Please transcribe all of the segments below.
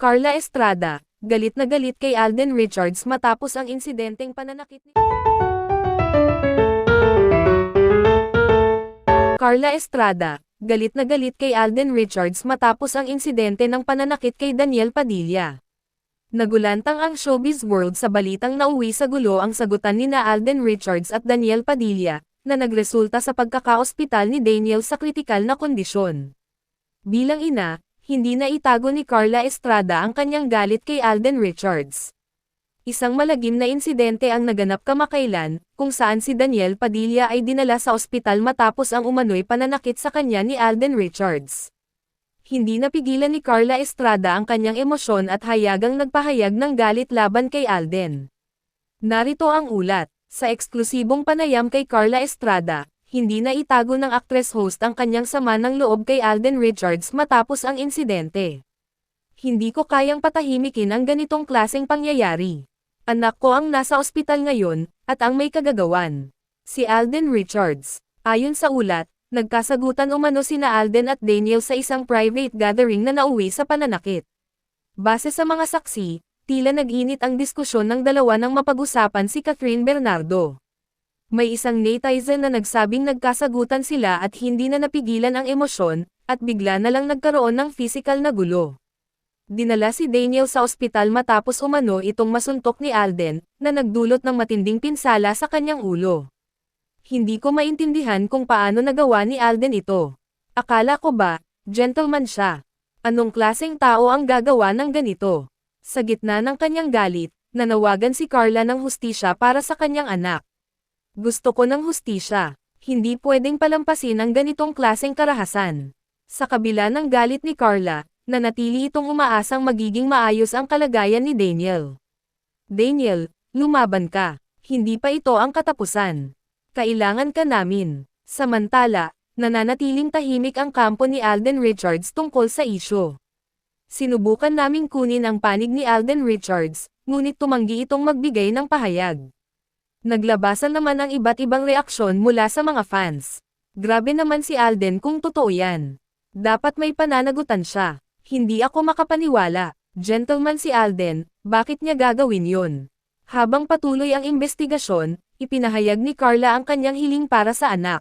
Carla Estrada, galit na galit kay Alden Richards matapos ang insidenteng pananakit ni Carla Estrada, galit na galit kay Alden Richards matapos ang insidente ng pananakit kay Daniel Padilla. Nagulantang ang showbiz world sa balitang nauwi sa gulo ang sagutan nina Alden Richards at Daniel Padilla, na nagresulta sa pagkakaospital ni Daniel sa kritikal na kondisyon. Bilang ina, hindi na itago ni Carla Estrada ang kanyang galit kay Alden Richards. Isang malagim na insidente ang naganap kamakailan, kung saan si Daniel Padilla ay dinala sa ospital matapos ang umano'y pananakit sa kanya ni Alden Richards. Hindi napigilan ni Carla Estrada ang kanyang emosyon at hayagang nagpahayag ng galit laban kay Alden. Narito ang ulat. Sa eksklusibong panayam kay Carla Estrada, hindi na itago ng actress-host ang kanyang sama ng loob kay Alden Richards matapos ang insidente. Hindi ko kayang patahimikin ang ganitong klaseng pangyayari. Anak ko ang nasa ospital ngayon, at ang may kagagawan. Si Alden Richards. Ayon sa ulat, nagkasagutan umano sina Alden at Daniel sa isang private gathering na nauwi sa pananakit. Base sa mga saksi, tila nag-init ang diskusyon ng dalawa nang mapag-usapan si Catherine Bernardo. May isang netizen na nagsabing nagkasagutan sila at hindi na napigilan ang emosyon, at bigla na lang nagkaroon ng physical na gulo. Dinala si Daniel sa ospital matapos umano itong masuntok ni Alden, na nagdulot ng matinding pinsala sa kanyang ulo. Hindi ko maintindihan kung paano nagawa ni Alden ito. Akala ko ba, gentleman siya? Anong klaseng tao ang gagawa ng ganito? Sa gitna ng kanyang galit, nanawagan si Carla ng hustisya para sa kanyang anak. Gusto ko ng hustisya. Hindi pwedeng palampasin ang ganitong klaseng karahasan. Sa kabila ng galit ni Carla, nanatili itong umaasang magiging maayos ang kalagayan ni Daniel. Daniel, lumaban ka. Hindi pa ito ang katapusan. Kailangan ka namin. Samantala, nananatiling tahimik ang kampo ni Alden Richards tungkol sa isyu. Sinubukan naming kunin ang panig ni Alden Richards, ngunit tumanggi itong magbigay ng pahayag. Naglabasan naman ang iba't ibang reaksyon mula sa mga fans. Grabe naman si Alden kung totoo yan. Dapat may pananagutan siya. Hindi ako makapaniwala. Gentleman si Alden, bakit niya gagawin yun? Habang patuloy ang investigasyon, ipinahayag ni Carla ang kanyang hiling para sa anak.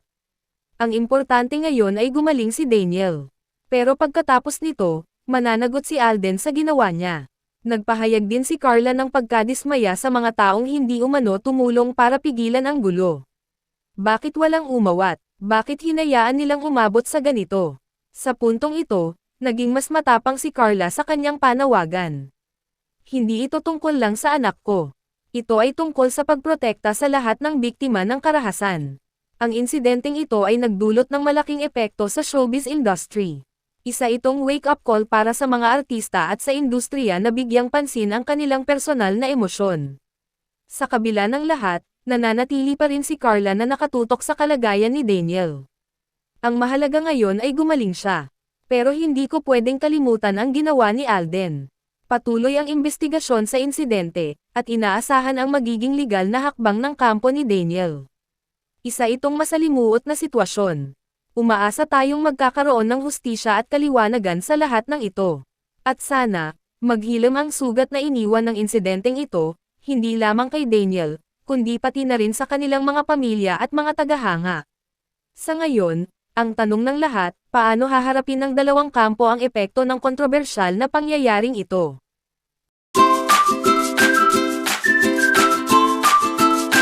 Ang importante ngayon ay gumaling si Daniel. Pero pagkatapos nito, mananagot si Alden sa ginawa niya. Nagpahayag din si Carla ng pagkadismaya sa mga taong hindi umano tumulong para pigilan ang gulo. Bakit walang umawat? Bakit hinayaan nilang umabot sa ganito? Sa puntong ito, naging mas matapang si Carla sa kanyang panawagan. Hindi ito tungkol lang sa anak ko. Ito ay tungkol sa pagprotekta sa lahat ng biktima ng karahasan. Ang insidenteng ito ay nagdulot ng malaking epekto sa showbiz industry. Isa itong wake-up call para sa mga artista at sa industriya na bigyang pansin ang kanilang personal na emosyon. Sa kabila ng lahat, nananatili pa rin si Carla na nakatutok sa kalagayan ni Daniel. Ang mahalaga ngayon ay gumaling siya. Pero hindi ko pwedeng kalimutan ang ginawa ni Alden. Patuloy ang investigasyon sa insidente, at inaasahan ang magiging legal na hakbang ng kampo ni Daniel. Isa itong masalimuot na sitwasyon. Umaasa tayong magkakaroon ng hustisya at kaliwanagan sa lahat ng ito. At sana, maghilam ang sugat na iniwan ng insidenteng ito, hindi lamang kay Daniel, kundi pati na rin sa kanilang mga pamilya at mga tagahanga. Sa ngayon, ang tanong ng lahat, paano haharapin ng dalawang kampo ang epekto ng kontrobersyal na pangyayaring ito?